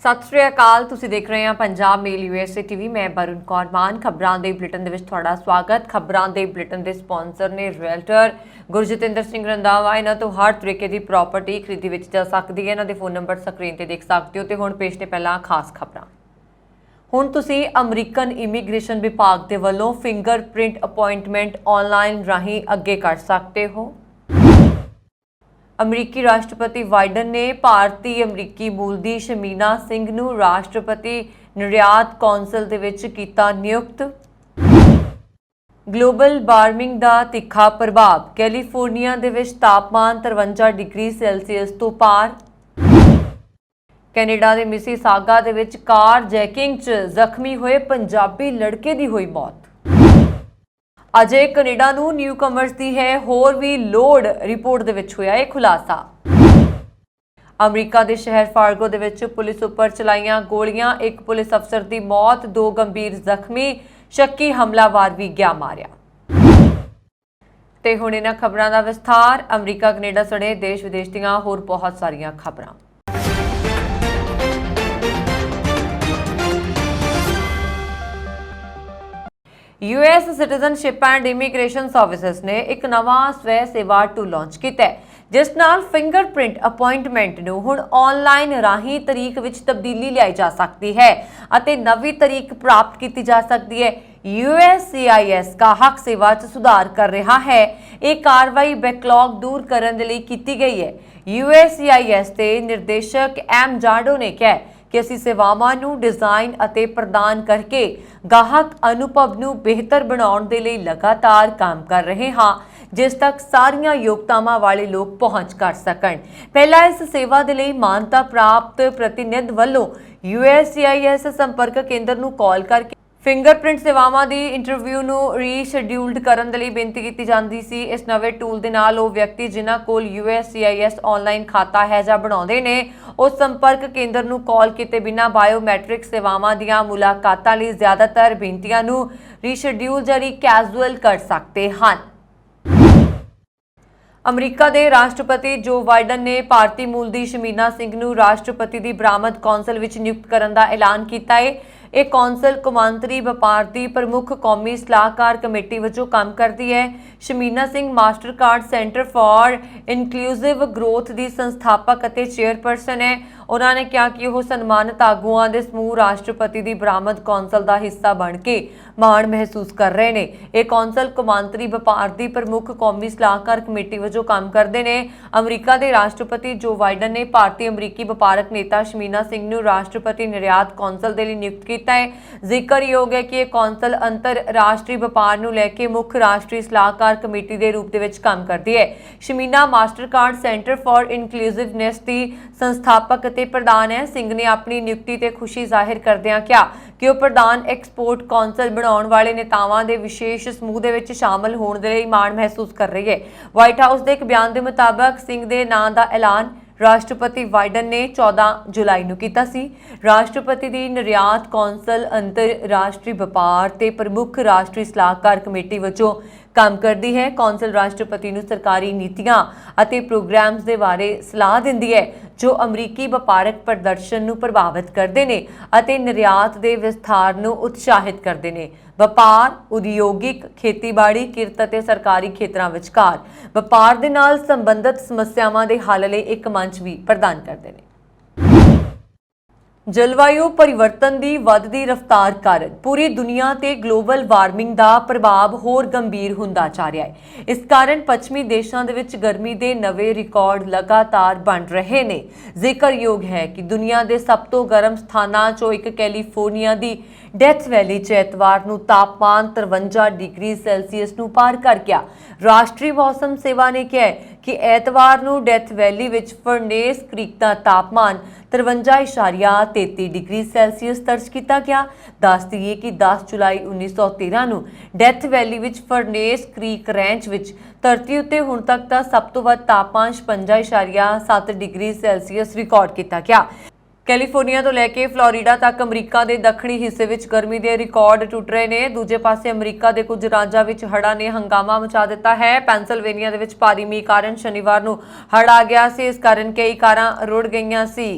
ਸਤਿ ਸ਼੍ਰੀ ਅਕਾਲ। ਤੁਸੀਂ ਦੇਖ ਰਹੇ ਹੋ ਪੰਜਾਬ ਮੇਲ USA ਟੀਵੀ। ਮੈਂ ਬरुण कौर मान। ਖਬਰਾਂ ਦੇ ਬੁਲੇਟਿਨ ਦੇ ਵਿੱਚ ਤੁਹਾਡਾ ਸਵਾਗਤ। ਖਬਰਾਂ ਦੇ ਬੁਲੇਟਿਨ ਦੇ ਸਪਾਂਸਰ ਨੇ ਰੀਅਲਟਰ ਗੁਰਜਤਿੰਦਰ ਸਿੰਘ ਰੰਧਾਵਾ। ਇਹਨਾਂ ਤੋਂ ਹਰ ਤਰੀਕੇ ਦੀ ਪ੍ਰਾਪਰਟੀ ਖਰੀਦੀ ਵਿੱਚ ਜਾ ਸਕਦੀ ਹੈ। ਇਹਨਾਂ ਦੇ ਫੋਨ ਨੰਬਰ ਸਕਰੀਨ ਤੇ ਦੇਖ ਸਕਦੇ ਹੋ। ਤੇ ਹੁਣ ਪੇਸ਼ ਨੇ ਪਹਿਲਾਂ ਖਾਸ ਖਬਰਾਂ। ਹੁਣ ਤੁਸੀਂ ਅਮਰੀਕਨ ਇਮੀਗ੍ਰੇਸ਼ਨ ਵਿਭਾਗ ਦੇ ਵੱਲੋਂ ਫਿੰਗਰਪ੍ਰਿੰਟ ਅਪਾਇੰਟਮੈਂਟ ਆਨਲਾਈਨ ਰਾਹੀਂ ਅੱਗੇ ਕਰ ਸਕਦੇ ਹੋ। अमरीकी राष्ट्रपति बाइडन ने भारतीय अमरीकी मूल दी शमीना सिंह नूं राष्ट्रपति निर्यात कौंसल दे विच कीता नियुक्त। ग्लोबल वार्मिंग दा तिखा प्रभाव, कैलीफोर्निया दे विच तापमान 53 डिग्री सैल्सीयस तो पार। कैनेडा दे मिसीसागा दे विच कार जैकिंग च जख्मी होए पंजाबी लड़के दी होई मौत। अजे कनेडा नूं न्यूकमर्स दी है होर भी लोड़, रिपोर्ट दे विच होया है खुलासा। अमरीका दे शहर फार्गो दे विच पुलिस उपर चलाईयां गोलियां, एक पुलिस अफसर दी मौत, 2 गंभीर जख्मी, शक्की हमलावर भी गया मारिया। ते हुण इन्हां खबरां दा विस्तार। अमरीका कनेडा सने देश विदेश दीयां होर बहुत सारियां खबरां। US citizenship and immigration services ने एक नवा स्वै सेवा टूल लॉन्च किया है, जिस नाल फिंगरप्रिंट अपॉइंटमेंट नूं हुण ऑनलाइन राही तरीक विच तब्दीली लियाई जा सकती है अते नवी तरीक प्राप्त की जा सकती है। USCIS गाहक सेवा च सुधार कर रहा है। एक कार्रवाई बैकलॉग दूर करने के लिए की गई है। USCIS के निर्देशक एम जाडो ने कहा कि ਅਸੀਂ ਸੇਵਾਵਾਂ ਨੂੰ ਡਿਜ਼ਾਈਨ ਅਤੇ ਪ੍ਰਦਾਨ ਕਰਕੇ ਗਾਹਕ ਅਨੁਭਵ ਨੂੰ ਬਿਹਤਰ ਬਣਾਉਣ ਦੇ ਲਈ ਲਗਾਤਾਰ ਕੰਮ ਕਰ ਰਹੇ ਹਾਂ, ਜਿਸ ਤੱਕ ਸਾਰੀਆਂ ਯੋਗਤਾਵਾਂ ਵਾਲੇ ਲੋਕ ਪਹੁੰਚ ਕਰ ਸਕਣ। ਪਹਿਲਾਂ ਇਸ ਸੇਵਾ ਦੇ ਲਈ ਮਾਨਤਾ ਪ੍ਰਾਪਤ ਪ੍ਰਤੀਨਿਧ ਵੱਲੋਂ USCIS ਸੰਪਰਕ ਕੇਂਦਰ ਨੂੰ ਕਾਲ ਕਰਕੇ ਫਿੰਗਰਪ੍ਰਿੰਟ ਸੇਵਾਵਾਂ ਦੀ ਇੰਟਰਵਿਊ ਨੂੰ ਰੀਸ਼ੈਡਿਊਲਡ ਕਰਨ ਦੇ ਲਈ ਬੇਨਤੀ ਕੀਤੀ ਜਾਂਦੀ ਸੀ। ਇਸ ਨਵੇਂ ਟੂਲ ਦੇ ਨਾਲ ਉਹ ਵਿਅਕਤੀ ਜਿਨ੍ਹਾਂ ਕੋਲ USCIS ਆਨਲਾਈਨ ਖਾਤਾ ਹੈ ਜਾਂ ਬਣਾਉਂਦੇ ਨੇ, ਉਹ ਸੰਪਰਕ ਕੇਂਦਰ ਨੂੰ ਕਾਲ ਕੀਤੇ ਬਿਨਾਂ ਬਾਇਓਮੈਟ੍ਰਿਕ ਸੇਵਾਵਾਂ ਦੀਆਂ ਮੁਲਾਕਾਤਾਂ ਲਈ ਜ਼ਿਆਦਾਤਰ ਬੇਨਤੀਆਂ ਨੂੰ ਰੀਸ਼ੈਡਿਊਲ ਜਾਂ ਰੀਕੈਜੂਅਲ ਕਰ ਸਕਦੇ ਹਨ। ਅਮਰੀਕਾ ਦੇ ਰਾਸ਼ਟਰਪਤੀ ਜੋ ਬਾइडन ਨੇ ਭਾਰਤੀ ਮੂਲ ਦੀ ਸ਼ਮੀਨਾ ਸਿੰਘ ਨੂੰ ਰਾਸ਼ਟਰਪਤੀ ਦੀ ਬਰਾਮਦ ਕੌਂਸਲ ਵਿੱਚ ਨਿਯੁਕਤ ਕਰਨ ਦਾ ਐਲਾਨ ਕੀਤਾ ਹੈ। ਇਹ ਕੌਂਸਲ ਕੌਮਾਂਤਰੀ ਵਪਾਰ ਦੀ ਪ੍ਰਮੁੱਖ ਕੌਮੀ ਸਲਾਹਕਾਰ ਕਮੇਟੀ ਵਜੋਂ ਕੰਮ ਕਰਦੀ ਹੈ। Shamina Singh Mastercard Center for Inclusive Growth ਦੀ ਸੰਸਥਾਪਕ ਅਤੇ ਚੇਅਰਪਰਸਨ ਹੈ। ਉਹਨਾਂ ਨੇ ਕਿਹਾ ਕਿ ਉਹ ਸਨਮਾਨਿਤ ਆਗੂਆਂ ਦੇ ਸਮੂਹ ਰਾਸ਼ਟਰਪਤੀ ਦੀ ਬਰਾਮਦ ਕੌਂਸਲ ਦਾ ਹਿੱਸਾ ਬਣ ਕੇ ਮਾਣ ਮਹਿਸੂਸ ਕਰ ਰਹੇ ਨੇ। ਇਹ ਕੌਂਸਲ ਕੌਮਾਂਤਰੀ ਵਪਾਰ ਦੀ ਪ੍ਰਮੁੱਖ ਕੌਮੀ ਸਲਾਹਕਾਰ ਕਮੇਟੀ ਵਜੋਂ ਕੰਮ ਕਰਦੇ ਨੇ। ਅਮਰੀਕਾ ਦੇ ਰਾਸ਼ਟਰਪਤੀ ਜੋ ਬਾइडन ਨੇ ਭਾਰਤੀ ਅਮਰੀਕੀ ਵਪਾਰਕ ਨੇਤਾ ਸ਼ਮੀਨਾ ਸਿੰਘ ਨੂੰ ਰਾਸ਼ਟਰਪਤੀ ਨਿਰਯਾਤ ਕੌਂਸਲ ਦੇ ਲਈ ਨਿਯੁਕਤ ਕੀਤਾ ਹੈ। ਜ਼ਿਕਰਯੋਗ ਹੈ ਕਿ ਇਹ ਕੌਂਸਲ ਅੰਤਰਰਾਸ਼ਟਰੀ ਵਪਾਰ ਨੂੰ ਲੈ ਕੇ ਮੁੱਖ ਰਾਸ਼ਟਰੀ ਸਲਾਹਕਾਰ ਕਮੇਟੀ ਦੇ ਰੂਪ ਦੇ ਵਿੱਚ ਕੰਮ ਕਰਦੀ ਹੈ। ਸ਼ਮੀਨਾ ਮਾਸਟਰਕਾਰਡ ਸੈਂਟਰ ਫਾਰ ਇਨਕਲੂਸਿਵਨੈਸ ਦੀ ਸੰਸਥਾਪਕ ਅਤੇ ਪ੍ਰਧਾਨ ਹੈ। ਸਿੰਘ ਨੇ ਆਪਣੀ ਨਿਯੁਕਤੀ ਤੇ ਖੁਸ਼ੀ ਜ਼ਾਹਿਰ ਕਰਦਿਆਂ ਕਿਹਾ ਕਿ ਉਹ ਪ੍ਰਧਾਨ ਐਕਸਪੋਰਟ ਕੌਂਸਲ ਬਣਾਉਣ ਵਾਲੇ ਨੇਤਾਵਾਂ ਦੇ ਵਿਸ਼ੇਸ਼ ਸਮੂਹ ਦੇ ਵਿੱਚ ਸ਼ਾਮਲ ਹੋਣ ਦੇ ਲਈ ਮਾਣ ਮਹਿਸੂਸ ਕਰ ਰਹੀ ਹੈ। ਵਾਈਟ ਹਾਊਸ ਦੇ ਇੱਕ ਬਿਆਨ ਦੇ ਮੁਤਾਬਕ ਸਿੰਘ ਦੇ ਨਾਂ ਦਾ ਐਲਾਨ ਰਾਸ਼ਟਰਪਤੀ ਬਾइडन ਨੇ 14 ਜੁਲਾਈ ਨੂੰ ਕੀਤਾ ਸੀ। ਰਾਸ਼ਟਰਪਤੀ ਦੀ ਨਿਰਯਾਤ ਕੌਂਸਲ ਅੰਤਰਰਾਸ਼ਟਰੀ ਵਪਾਰ ਤੇ ਪ੍ਰਮੁੱਖ ਰਾਸ਼ਟਰੀ ਸਲਾਹਕਾਰ ਕਮੇਟੀ ਵਜੋਂ ਕੰਮ ਕਰਦੀ ਹੈ। ਕੌਂਸਲ ਰਾਸ਼ਟਰਪਤੀ ਨੂੰ ਸਰਕਾਰੀ ਨੀਤੀਆਂ ਅਤੇ ਪ੍ਰੋਗਰਾਮਸ ਦੇ ਬਾਰੇ ਸਲਾਹ ਦਿੰਦੀ ਹੈ ਜੋ ਅਮਰੀਕੀ ਵਪਾਰਕ ਪ੍ਰਦਰਸ਼ਨ ਨੂੰ ਪ੍ਰਭਾਵਿਤ ਕਰਦੇ ਨੇ ਅਤੇ ਨਿਰਯਾਤ ਦੇ ਵਿਸਥਾਰ ਨੂੰ ਉਤਸ਼ਾਹਿਤ ਕਰਦੇ ਨੇ। ਵਪਾਰ, ਉਦਯੋਗਿਕ, ਖੇਤੀਬਾੜੀ, ਕਿਰਤ ਅਤੇ ਸਰਕਾਰੀ ਖੇਤਰਾਂ ਵਿਚਕਾਰ ਵਪਾਰ ਦੇ ਨਾਲ ਸੰਬੰਧਿਤ ਸਮੱਸਿਆਵਾਂ ਦੇ ਹੱਲ ਲਈ ਇੱਕ ਮੰਚ ਵੀ ਪ੍ਰਦਾਨ ਕਰਦੇ ਨੇ। ਜਲਵਾਯੂ ਪਰਿਵਰਤਨ ਦੀ ਵੱਧਦੀ ਰਫ਼ਤਾਰ ਕਾਰਨ ਪੂਰੀ ਦੁਨੀਆ ਤੇ ਗਲੋਬਲ ਵਾਰਮਿੰਗ ਦਾ ਪ੍ਰਭਾਵ ਹੋਰ ਗੰਭੀਰ ਹੁੰਦਾ ਜਾ ਰਿਹਾ ਹੈ। ਇਸ ਕਾਰਨ ਪੱਛਮੀ ਦੇਸ਼ਾਂ ਦੇ ਵਿੱਚ ਗਰਮੀ ਦੇ ਨਵੇਂ ਰਿਕਾਰਡ ਲਗਾਤਾਰ ਬਣ ਰਹੇ ਨੇ। ਜ਼ਿਕਰਯੋਗ ਹੈ ਕਿ ਦੁਨੀਆ ਦੇ ਸਭ ਤੋਂ ਗਰਮ ਸਥਾਨਾਂ 'ਚੋਂ ਇੱਕ ਕੈਲੀਫੋਰਨੀਆ ਦੀ ਡੈਥ ਵੈਲੀ 'ਚ ਐਤਵਾਰ ਨੂੰ ਤਾਪਮਾਨ 53 ਡਿਗਰੀ ਸੈਲਸੀਅਸ ਨੂੰ ਪਾਰ ਕਰ ਗਿਆ। ਰਾਸ਼ਟਰੀ ਮੌਸਮ ਸੇਵਾ ਨੇ ਕਿਹਾ ਕਿ ਐਤਵਾਰ ਨੂੰ ਡੈਥ ਵੈਲੀ ਵਿੱਚ ਫਰਨੇਸ ਕ੍ਰੀਕ ਦਾ ਤਾਪਮਾਨ 53.33 ਡਿਗਰੀ ਸੈਲਸੀਅਸ ਦਰਜ ਕੀਤਾ ਗਿਆ। ਦੱਸ ਦਈਏ ਕਿ 10 ਜੁਲਾਈ 1913 ਨੂੰ ਡੈਥ ਵੈਲੀ ਵਿੱਚ ਫਰਨੇਸ ਕ੍ਰੀਕ ਰੈਂਚ ਵਿੱਚ ਧਰਤੀ ਉੱਤੇ ਹੁਣ ਤੱਕ ਦਾ ਸਭ ਤੋਂ ਵੱਧ ਤਾਪਮਾਨ 56.7 ਡਿਗਰੀ ਸੈਲਸੀਅਸ ਰਿਕਾਰਡ ਕੀਤਾ ਗਿਆ। ਕੈਲੀਫੋਰਨੀਆ ਤੋਂ ਲੈ ਕੇ ਫਲੋਰੀਡਾ ਤੱਕ ਅਮਰੀਕਾ ਦੇ ਦੱਖਣੀ ਹਿੱਸੇ ਵਿੱਚ ਗਰਮੀ ਦੇ ਰਿਕਾਰਡ ਟੁੱਟ ਰਹੇ ਨੇ। ਦੂਜੇ ਪਾਸੇ ਅਮਰੀਕਾ ਦੇ ਕੁਝ ਰਾਜਾਂ ਵਿੱਚ ਹੜ੍ਹਾਂ ਨੇ ਹੰਗਾਮਾ ਮਚਾ ਦਿੱਤਾ ਹੈ। ਪੈਨਸਿਲਵੇਨੀਆ ਦੇ ਵਿੱਚ ਭਾਰੀ ਮੀਂਹ ਕਾਰਨ ਸ਼ਨੀਵਾਰ ਨੂੰ ਹੜ੍ਹ ਆ ਗਿਆ ਸੀ। ਇਸ ਕਾਰਨ ਕਈ ਕਾਰਾਂ ਰੁੜ ਗਈਆਂ ਸੀ।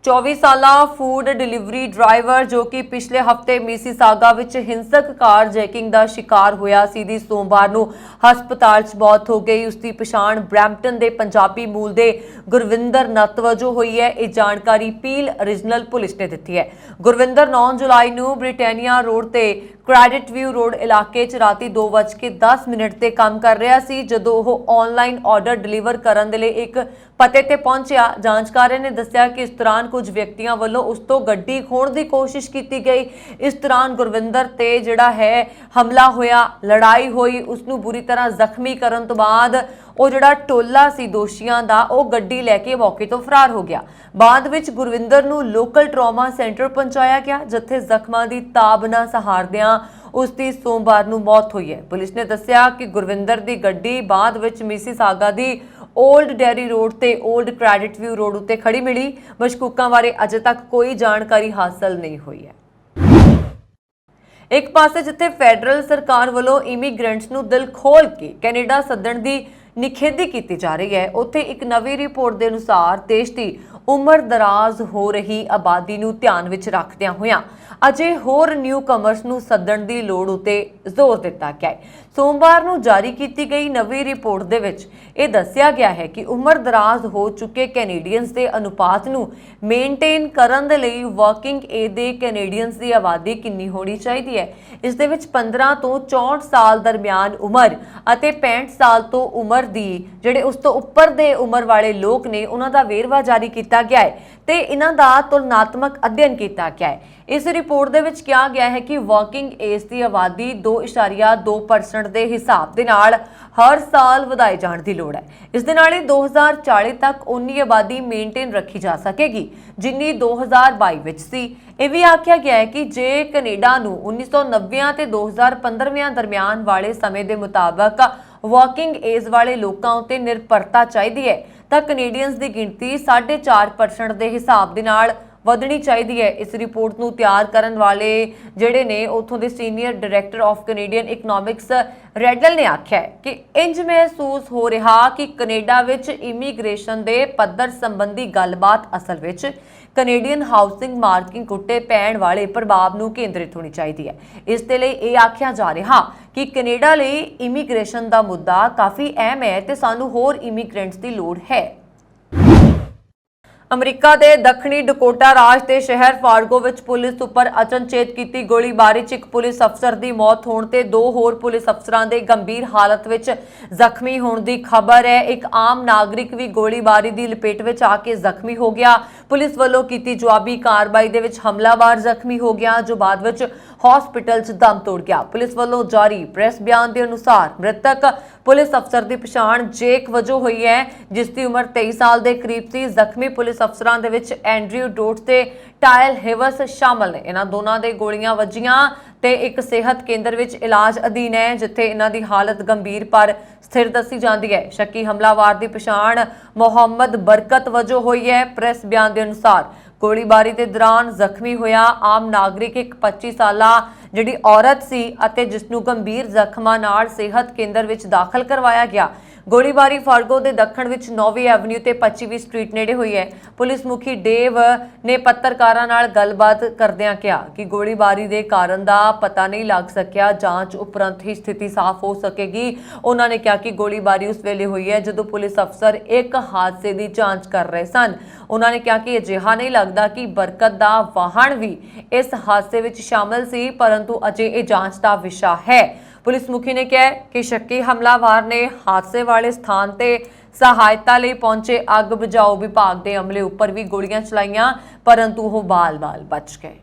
24 ਸਾਲਾ ਫੂਡ ਡਿਲੀਵਰੀ ਡਰਾਈਵਰ ਜੋ ਕਿ ਪਿਛਲੇ ਹਫਤੇ ਮਿਸੀਸਾਗਾ ਵਿੱਚ ਹਿੰਸਕ ਕਾਰ ਜੈਕਿੰਗ ਦਾ ਸ਼ਿਕਾਰ ਹੋਇਆ ਸੀ ਦੀ ਸੋਮਵਾਰ ਨੂੰ ਹਸਪਤਾਲ 'ਚ ਮੌਤ ਹੋ ਗਈ। ਉਸ ਦੀ ਪਛਾਣ ਬ੍ਰੈਂਪਟਨ ਦੇ ਪੰਜਾਬੀ ਮੂਲ ਦੇ ਗੁਰਵਿੰਦਰ ਨੱਤ ਵਜੋਂ ਹੋਈ ਹੈ। ਇਹ ਜਾਣਕਾਰੀ ਪੀਲ ਰੀਜਨਲ ਪੁਲਿਸ ਨੇ ਦਿੱਤੀ ਹੈ। ਗੁਰਵਿੰਦਰ 9 ਜੁਲਾਈ ਨੂੰ ਬ੍ਰਿਟਾਨੀਆ ਰੋਡ ਤੇ ਕ੍ਰੈਡਿਟ ਵਿਊ ਰੋਡ ਇਲਾਕੇ 'ਚ ਰਾਤੀ 2:10 ਤੇ ਕੰਮ ਕਰ ਰਿਹਾ ਸੀ ਜਦੋਂ ਉਹ ਆਨਲਾਈਨ ਆਰਡਰ ਡਿਲੀਵਰ ਕਰਨ ਦੇ ਲਈ ਇੱਕ ਪਤੇ ਤੇ ਪਹੁੰਚਿਆ। ਜਾਂਚਕਾਰਾਂ ਨੇ ਦੱਸਿਆ ਕਿ ਇਸ ਦੌਰਾਨ ਕੁਝ ਵਿਅਕਤੀਆਂ ਵੱਲੋਂ ਉਸ ਤੋਂ ਗੱਡੀ ਖੋਹਣ ਦੀ ਕੋਸ਼ਿਸ਼ ਕੀਤੀ ਗਈ। ਇਸ ਦੌਰਾਨ ਗੁਰਵਿੰਦਰ ਤੇ ਜਿਹੜਾ ਹੈ ਹਮਲਾ ਹੋਇਆ, ਲੜਾਈ ਹੋਈ। ਉਸ ਨੂੰ ਬੁਰੀ ਤਰ੍ਹਾਂ ਜ਼ਖਮੀ ਕਰਨ ਤੋਂ ਬਾਅਦ ਉਹ ਜਿਹੜਾ ਟੋਲਾ ਸੀ ਦੋਸ਼ੀਆਂ ਦਾ ਉਹ ਗੱਡੀ ਲੈ ਕੇ ਮੌਕੇ ਤੋਂ ਫਰਾਰ ਹੋ ਗਿਆ। ਬਾਅਦ ਵਿੱਚ ਗੁਰਵਿੰਦਰ ਨੂੰ ਲੋਕਲ ਟਰਾਮਾ ਸੈਂਟਰ ਪਹੁੰਚਾਇਆ ਗਿਆ ਜਿੱਥੇ ਜ਼ਖਮਾਂ ਦੀ ਤਾਬ ਨਾ ਸਹਾਰਦਿਆਂ ਉਸ ਦੀ ਸੋਮਵਾਰ ਨੂੰ ਮੌਤ ਹੋਈ ਹੈ। ਪੁਲਿਸ ਨੇ ਦੱਸਿਆ ਕਿ ਗੁਰਵਿੰਦਰ ਦੀ ਗੱਡੀ ਬਾਅਦ ਵਿੱਚ ਮਿਸੀਸਾਗਾ ਦੀ ਓਲਡ ਡੈਰੀ ਰੋਡ ਤੇ ਓਲਡ ਕ੍ਰੈਡਿਟ ਵਿਊ ਰੋਡ ਉੱਤੇ ਖੜੀ ਮਿਲੀ। ਮਸ਼ਕੂਕਾਂ ਬਾਰੇ ਅਜੇ ਤੱਕ ਕੋਈ ਜਾਣਕਾਰੀ ਹਾਸਲ ਨਹੀਂ ਹੋਈ ਹੈ। ਇੱਕ ਪਾਸੇ ਜਿੱਥੇ ਫੈਡਰਲ ਸਰਕਾਰ ਵੱਲੋਂ ਇਮੀਗ੍ਰੈਂਟਸ ਨੂੰ ਦਿਲ ਖੋਲ ਕੇ ਕੈਨੇਡਾ ਸੱਦਣ ਦੀ ਨਿਖੇਧੀ ਕੀਤੀ ਜਾ ਰਹੀ ਹੈ, ਉੱਥੇ ਇੱਕ ਨਵੀਂ ਰਿਪੋਰਟ ਦੇ ਅਨੁਸਾਰ ਦੇਸ਼ ਦੀ ਉਮਰ ਦਰਾਜ਼ ਹੋ ਰਹੀ ਆਬਾਦੀ ਨੂੰ ਧਿਆਨ ਵਿੱਚ ਰੱਖਦਿਆਂ ਹੋਇਆਂ ਅਜੇ ਹੋਰ ਨਿਊ ਕਮਰਸ ਨੂੰ ਸੱਦਣ ਦੀ ਲੋੜ ਉਤੇ ਜ਼ੋਰ ਦਿੱਤਾ ਗਿਆ ਹੈ। ਸੋਮਵਾਰ ਨੂੰ ਜਾਰੀ ਕੀਤੀ ਗਈ ਨਵੀਂ ਰਿਪੋਰਟ ਦੇ ਵਿੱਚ ਇਹ ਦੱਸਿਆ ਗਿਆ ਹੈ ਕਿ ਉਮਰ ਦਰਾਜ਼ ਹੋ ਚੁੱਕੇ ਕੈਨੇਡੀਅਨਸ ਦੇ ਅਨੁਪਾਤ ਨੂੰ ਮੇਨਟੇਨ ਕਰਨ ਦੇ ਲਈ ਵਰਕਿੰਗ ਏਜ ਦੇ ਕੈਨੇਡੀਅਨਸ ਦੀ ਆਬਾਦੀ ਕਿੰਨੀ ਹੋਣੀ ਚਾਹੀਦੀ ਹੈ। ਇਸ ਦੇ ਵਿੱਚ 15 ਤੋਂ 64 ਸਾਲ ਦਰਮਿਆਨ ਉਮਰ ਅਤੇ 65 ਸਾਲ ਤੋਂ ਉਮਰ ਦੀ ਜਿਹੜੇ ਉਸ ਤੋਂ ਉੱਪਰ ਦੇ ਉਮਰ ਵਾਲੇ ਲੋਕ ਨੇ ਉਹਨਾਂ ਦਾ ਵੇਰਵਾ ਜਾਰੀ ਕੀਤਾ ਗਿਆ ਹੈ ਤੇ ਇਹਨਾਂ ਦਾ ਤੁਲਨਾਤਮਕ ਅਧਿਐਨ ਕੀਤਾ ਗਿਆ ਹੈ। ਇਸ ਰਿਪੋਰਟ ਦੇ ਵਿੱਚ ਕਿਹਾ ਗਿਆ ਹੈ ਕਿ ਵਰਕਿੰਗ ਏਜ ਦੀ ਆਬਾਦੀ 2.2% ਦੇ ਹਿਸਾਬ ਦੇ ਨਾਲ ਹਰ ਸਾਲ ਵਧਾਏ ਜਾਣ ਦੀ ਲੋੜ ਹੈ। ਇਸ ਦੇ ਨਾਲ ਹੀ 2040 ਤੱਕ ਉਨੀ ਆਬਾਦੀ ਮੇਨਟੇਨ ਰੱਖੀ ਜਾ ਸਕੇਗੀ ਜਿੰਨੀ 2022 ਵਿੱਚ ਸੀ। ਇਹ ਵੀ ਆਖਿਆ ਗਿਆ ਹੈ ਕਿ ਜੇ ਕੈਨੇਡਾ ਨੂੰ 1990 ਤੇ 2015 ਦਰਮਿਆਨ ਵਾਲੇ ਸਮੇਂ ਦੇ ਮੁਤਾਬਕ ਵਰਕਿੰਗ ਏਜ ਵਾਲੇ ਲੋਕਾਂ ਉਤੇ ਨਿਰਭਰਤਾ ਚਾਹੀਦੀ ਹੈ ਤਾਂ ਕੈਨੇਡੀਅਨਸ ਦੀ ਗਿਣਤੀ 4.5% ਦੇ ਹਿਸਾਬ ਦੇ ਨਾਲ ਵਧਣੀ ਚਾਹੀਦੀ ਹੈ। ਇਸ ਰਿਪੋਰਟ ਨੂੰ ਤਿਆਰ ਕਰਨ ਵਾਲੇ ਜਿਹੜੇ ਨੇ ਉਥੋਂ ਦੇ senior director of Canadian economics ਰੈਡਲ ਨੇ ਆਖਿਆ ਕਿ ਇੰਜ ਮਹਿਸੂਸ ਹੋ ਰਿਹਾ ਕਿ ਕੈਨੇਡਾ ਵਿੱਚ ਇਮੀਗ੍ਰੇਸ਼ਨ ਦੇ ਪੱਧਰ ਸੰਬੰਧੀ ਗੱਲਬਾਤ ਅਸਲ ਵਿੱਚ ਕੈਨੇਡੀਅਨ ਹਾਊਸਿੰਗ ਮਾਰਕੀਟ ਉੱਤੇ ਪੈਣ ਵਾਲੇ ਪ੍ਰਭਾਵ ਨੂੰ ਕੇਂਦਰਿਤ ਹੋਣੀ ਚਾਹੀਦੀ ਹੈ। ਇਸ ਦੇ ਲਈ ਇਹ ਆਖਿਆ ਜਾ ਰਿਹਾ ਕਿ ਕੈਨੇਡਾ ਲਈ ਇਮੀਗ੍ਰੇਸ਼ਨ ਦਾ ਮੁੱਦਾ ਕਾਫੀ ਅਹਿਮ ਹੈ ਤੇ ਸਾਨੂੰ ਹੋਰ ਇਮੀਗ੍ਰੈਂਟਸ ਦੀ ਲੋੜ ਹੈ। ਅਮਰੀਕਾ ਦੇ ਦੱਖਣੀ ਡਕੋਟਾ ਰਾਜ ਦੇ ਸ਼ਹਿਰ ਫਾਰਗੋ ਵਿੱਚ ਪੁਲਿਸ ਉੱਪਰ ਅਚਨਚੇਤ ਕੀਤੀ ਗੋਲੀਬਾਰੀ 'ਚ ਇੱਕ ਪੁਲਿਸ ਅਫਸਰ ਦੀ ਮੌਤ ਹੋਣ ਤੇ 2 ਹੋਰ ਪੁਲਿਸ ਅਫਸਰਾਂ ਦੇ ਗੰਭੀਰ ਹਾਲਤ ਵਿੱਚ ਜ਼ਖਮੀ ਹੋਣ ਦੀ ਖਬਰ ਹੈ। ਇੱਕ ਆਮ ਨਾਗਰਿਕ ਵੀ ਗੋਲੀਬਾਰੀ ਦੀ ਲਪੇਟ ਵਿੱਚ ਆ ਕੇ ਜ਼ਖਮੀ ਹੋ ਗਿਆ। ਪੁਲਿਸ ਵੱਲੋਂ ਕੀਤੀ ਜਵਾਬੀ ਕਾਰਵਾਈ ਦੇ ਵਿੱਚ ਹਮਲਾਵਰ ਜ਼ਖਮੀ ਹੋ ਗਿਆ ਜੋ ਬਾਅਦ ਵਿੱਚ ਹਸਪਤਾਲ 'ਚ ਦਮ ਤੋੜ ਗਿਆ। ਪੁਲਿਸ ਵੱਲੋਂ ਜਾਰੀ ਪ੍ਰੈਸ ਬਿਆਨ ਦੇ ਅਨੁਸਾਰ ਮ੍ਰਿਤਕ ਪੁਲਿਸ ਅਫਸਰ ਦੀ ਪਛਾਣ ਜੇਕ ਵਜੋਂ ਹੋਈ ਹੈ ਜਿਸ ਦੀ ਉਮਰ 23 ਸਾਲ ਦੇ ਕਰੀਬ ਸੀ। ਜ਼ਖਮੀ ਪੁਲਿਸ ਅਫਸਰਾਂ ਦੇ ਵਿੱਚ ਐਂਡਰਿਊ ਡੋਟ ਤੇ ਟਾਇਲ ਹਿਵਸ ਸ਼ਾਮਲ ਨੇ। ਇਹਨਾਂ ਦੋਨਾਂ ਦੇ ਗੋਲੀਆਂ ਵੱਜੀਆਂ ਤੇ ਇੱਕ ਸਿਹਤ ਕੇਂਦਰ ਵਿੱਚ ਇਲਾਜ ਅਧੀਨ ਹੈ ਜਿੱਥੇ ਇਹਨਾਂ ਦੀ ਹਾਲਤ ਗੰਭੀਰ ਪਰ ਸਥਿਰ ਦੱਸੀ ਜਾਂਦੀ ਹੈ। ਸ਼ੱਕੀ ਹਮਲਾਵਰ ਦੀ ਪਛਾਣ ਮੁਹੰਮਦ ਬਰਕਤ ਵਜੋਂ ਹੋਈ ਹੈ। ਪ੍ਰੈਸ ਬਿਆਨ ਦੇ ਅਨੁਸਾਰ ਗੋਲੀਬਾਰੀ ਦੇ ਦੌਰਾਨ ਜ਼ਖਮੀ ਹੋਇਆ ਆਮ ਨਾਗਰਿਕ ਇੱਕ 25 ਸਾਲਾ ਜਿਹੜੀ ਔਰਤ ਸੀ ਅਤੇ ਜਿਸ ਨੂੰ ਗੰਭੀਰ ਜ਼ਖਮਾਂ ਨਾਲ ਸਿਹਤ ਕੇਂਦਰ ਵਿੱਚ ਦਾਖਲ ਕਰਵਾਇਆ ਗਿਆ। ਗੋਲੀਬਾਰੀ ਫਾਰਗੋ ਦੇ ਦੱਖਣ ਵਿੱਚ 9ਵੀਂ ਐਵਨਿਊ ਤੇ 25ਵੀਂ ਸਟਰੀਟ ਨੇੜੇ ਹੋਈ ਹੈ। ਪੁਲਿਸ ਮੁਖੀ ਡੇਵ ਨੇ ਪੱਤਰਕਾਰਾਂ ਨਾਲ ਗੱਲਬਾਤ ਕਰਦਿਆਂ ਕਿਹਾ ਕਿ ਗੋਲੀਬਾਰੀ ਦੇ ਕਾਰਨ ਦਾ ਪਤਾ ਨਹੀਂ ਲੱਗ ਸਕਿਆ, ਜਾਂਚ ਉਪਰੰਤ ਹੀ ਸਥਿਤੀ ਸਾਫ਼ ਹੋ ਸਕੇਗੀ। ਉਹਨਾਂ ਨੇ ਕਿਹਾ ਕਿ ਗੋਲੀਬਾਰੀ ਉਸ ਵੇਲੇ ਹੋਈ ਹੈ ਜਦੋਂ ਪੁਲਿਸ ਅਫਸਰ ਇੱਕ ਹਾਦਸੇ ਦੀ ਜਾਂਚ ਕਰ ਰਹੇ ਸਨ। ਉਹਨਾਂ ਨੇ ਕਿਹਾ ਕਿ ਅਜਿਹਾ ਨਹੀਂ ਲੱਗਦਾ ਕਿ ਬਰਕਤ ਦਾ ਵਾਹਨ ਵੀ ਇਸ ਹਾਦਸੇ ਵਿੱਚ ਸ਼ਾਮਲ ਸੀ, ਪਰੰਤੂ ਅਜੇ ਇਹ ਜਾਂਚ ਦਾ ਵਿਸ਼ਾ ਹੈ। ਪੁਲਿਸ ਮੁਖੀ ਨੇ ਕਿਹਾ ਕਿ ਸ਼ੱਕੀ ਹਮਲਾਵਰ ਨੇ ਹਾਦਸੇ ਵਾਲੇ ਸਥਾਨ ਤੇ ਸਹਾਇਤਾ ਲਈ ਪਹੁੰਚੇ ਅੱਗ ਬੁਝਾਊ ਵਿਭਾਗ ਦੇ ਅਮਲੇ ਉੱਪਰ ਵੀ ਗੋਲੀਆਂ ਚਲਾਈਆਂ ਪਰੰਤੂ ਉਹ ਬਾਲ-ਬਾਲ ਬਚ ਗਏ।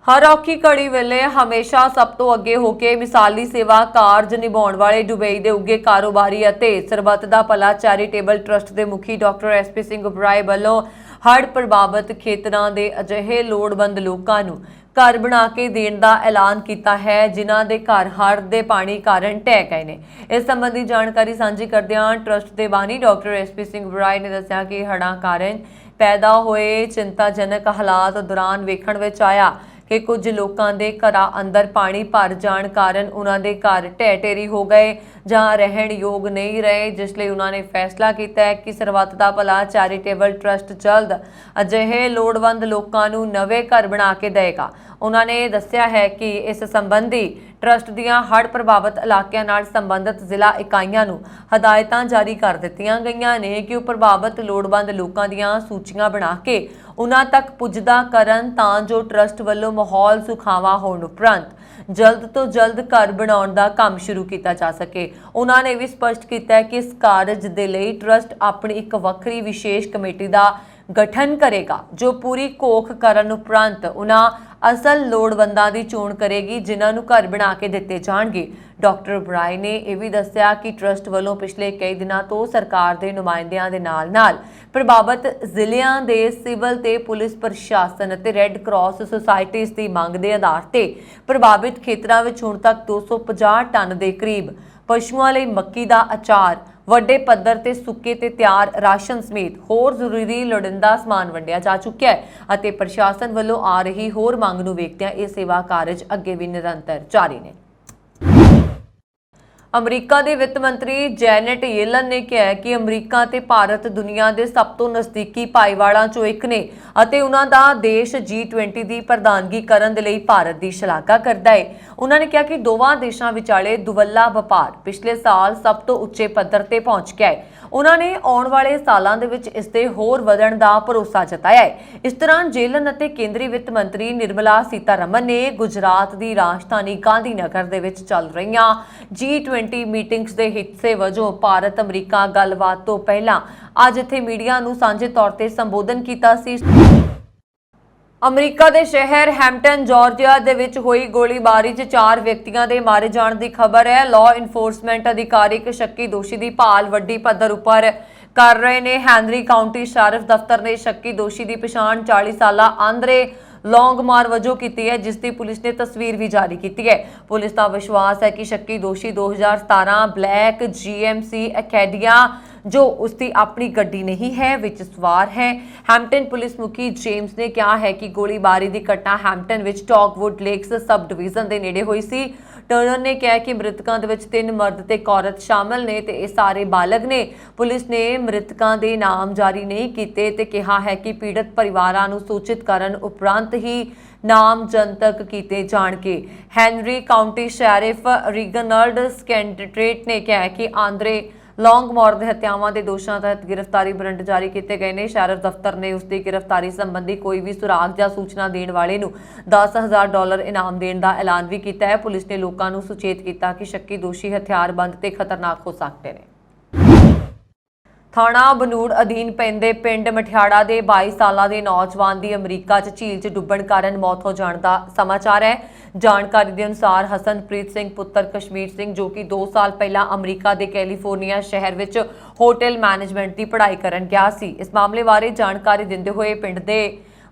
ਹਰ ਔਖੀ ਘੜੀ ਵੇਲੇ ਹਮੇਸ਼ਾ ਸਭ ਤੋਂ ਅੱਗੇ ਹੋ ਕੇ ਮਿਸਾਲੀ ਸੇਵਾ ਕਾਰਜ ਨਿਭਾਉਣ ਵਾਲੇ ਦੁਬਈ ਦੇ ਉੱਗੇ ਕਾਰੋਬਾਰੀ ਅਤੇ ਸਰਬੱਤ ਦਾ ਭਲਾ ਚੈਰੀਟੇਬਲ ਟਰਸਟ ਦੇ ਮੁਖੀ ਡਾਕਟਰ ਐਸਪੀ ਸਿੰਘ ਉਬਰਾਏ ਵੱਲੋਂ ਹੜ੍ਹ ਪ੍ਰਭਾਵਿਤ ਖੇਤਰਾਂ ਦੇ ਅਜਿਹੇ ਲੋੜਵੰਦ ਲੋਕਾਂ ਨੂੰ ਘਰ ਬਣਾ ਕੇ ਦੇਣ ਦਾ ਐਲਾਨ ਕੀਤਾ ਹੈ ਜਿਨ੍ਹਾਂ ਦੇ ਘਰ ਹੜ੍ਹ ਦੇ ਪਾਣੀ ਕਾਰਨ ਢਹਿ ਗਏ ਨੇ। ਇਸ ਸੰਬੰਧੀ ਜਾਣਕਾਰੀ ਸਾਂਝੀ ਕਰਦਿਆਂ ਟਰਸਟ ਦੇ ਬਾਨੀ ਡਾਕਟਰ ਐਸਪੀ ਸਿੰਘ ਉਬਰਾਏ ਨੇ ਦੱਸਿਆ ਕਿ ਹੜ੍ਹਾਂ ਕਾਰਨ ਪੈਦਾ ਹੋਏ ਚਿੰਤਾਜਨਕ ਹਾਲਾਤ ਦੌਰਾਨ ਵੇਖਣ ਵਿੱਚ ਆਇਆ कि कुछ लोगों के घरां अंदर पानी भर जाण कारण उन्हां दे घर ढਹਿ ढੇਰੀ हो गए जां रहण योग नहीं रहे, जिसलिए उन्होंने फैसला किया है कि सरबत दा भला चैरिटेबल ट्रस्ट जल्द अजिहे लोड़वंद लोगों नूं नवे घर बना के देगा। उन्होंने दस्सिया है कि इस संबंधी ट्रस्ट दीआं हड़ प्रभावित इलाकों नाल संबंधित जिला इकाइयां नूं हदायतां जारी कर दित्तियां गईयां ने कि प्रभावित लोड़वंद लोगों दीआं सूचियां बना के उन्हां तक पुजदा करन तां जो ट्रस्ट वल्लों माहौल सुखावा होण उपरंत जल्द तो जल्द घर बनाउण दा काम शुरू किया जा सके। उन्होंने भी स्पष्ट किया कि इस कारज दे लई ट्रस्ट अपनी एक वक्री विशेष कमेटी का गठन करेगा जो पूरी कोख करन उपरंत उन्हां असल लोड़वंदां दी चोण करेगी जिन्हां नूं घर बना के दिते जाणगे। डॉक्टर ब्राई ने यह भी दस्सिया कि ट्रस्ट वालों पिछले कई दिनों तो सरकार के नुमाइंदियां दे नाल प्रभावित जिलियां दे सिविल ते पुलिस प्रशासन ते रैड क्रॉस सोसाइटीज़ की मंग के आधार ते प्रभावित खेतरां विच हुण तक 250 टन के करीब पशुओं लई मक्की दा अचार वड्डे पद्धर ते सुक्के ते तैयार राशन समेत होर जरूरी लोड़ींदा समान वंडिया जा चुक्या है अते प्रशासन वल्लों आ रही होर मंग नूं वेखदिआं इह सेवा कारज अगे भी निरंतर जारी ने। अमरीका के वित्त मंत्री जैनेट येलन ने कहा कि अमरीका ते भारत दुनिया के सब तो नज़दीकी भाईवालों चों एक ने अते उन्हां दा देश G20 की प्रधानगी करन दे लई भारत की शलाघा करदा है। उन्होंने कहा कि दोवां देशां विचाले दुवल्ला वपार पिछले साल सब तो उच्चे पद्धर ते पहुंच गया है। उन्होंने आने वाले सालों दे विच इसदे होर वधण दा भरोसा जताया है। इस दौरान जेलन अते केंद्रीय वित्त मंत्री निर्मला सीतारमन ने गुजरात की राजधानी गांधीनगर दे विच चल रहीआं G20 मीटिंग्स के हिस्से वजों भारत अमरीका गलबात तो पहला अज इत्थे मीडिया नूं सांझे तौर ते संबोधन कीता सी। अमरीका के शहर हैम्पटन जॉर्जिया दे विच होई गोलीबारी च 4 व्यक्तियों के मारे जाने की खबर है। लॉ इनफोर्समेंट अधिकारी एक शक्की दोषी की भाल वड्डी पद्धर उपर कर रहे ने। हैनरी काउंटी शरीफ दफ्तर ने शक्की दोषी की पछाण 40 साला आंद्रे लॉन्गमार वजों की है, जिसकी पुलिस ने तस्वीर भी जारी की है। पुलिस का विश्वास है कि शक्की दोषी 2017 ब्लैक GMC अकैडिया जो उसकी अपनी गड्डी नहीं है विच सवार है। हैम्पटन पुलिस मुखी जेम्स ने कहा है कि गोलीबारी की घटना हैम्पटन विच डॉगवुड लेक्स सब डिवीजन के नेड़े हुई सी। टर्नर ने कहा कि मृतकों के 3 मर्द ते एक औरत शामिल ने ते ये सारे बालग ने। पुलिस ने मृतकों के नाम जारी नहीं किए ते कहा है कि पीड़ित परिवारों को सूचित करन उपरंत ही नाम जनतक किए जाणगे। हैनरी काउंटी शरीफ रिगनल्ड स्कैंड्रेट ने कहा कि आंद्रे लॉन्गमोर के हत्यावां के दोषों तहत गिरफ्तारी वारंट जारी किए गए हैं। शरीफ दफ्तर ने उसकी गिरफ्तारी संबंधी कोई भी सुराग या सूचना देने वाले नूं $10,000 इनाम देने का ऐलान भी किया है। पुलिस ने लोगों को सुचेत किया कि शक्की दोषी हथियारबंद ते खतरनाक हो सकते हैं। थाणा बਨੂੜ अधीन पैंदे पिंड मठियाड़ा के 22 साल के नौजवान की अमरीका झील च डुੱਬਣ कारण मौत हो जाने का समाचार है। जानकारी के अनुसार हसनप्रीत सिंह पुत्र कश्मीर सिंह जो कि 2 साल पहला अमरीका के कैलीफोर्निया शहर विच होटल मैनेजमेंट की पढ़ाई करन गया सी। इस मामले बारे जानकारी देंदे हुए पिंड के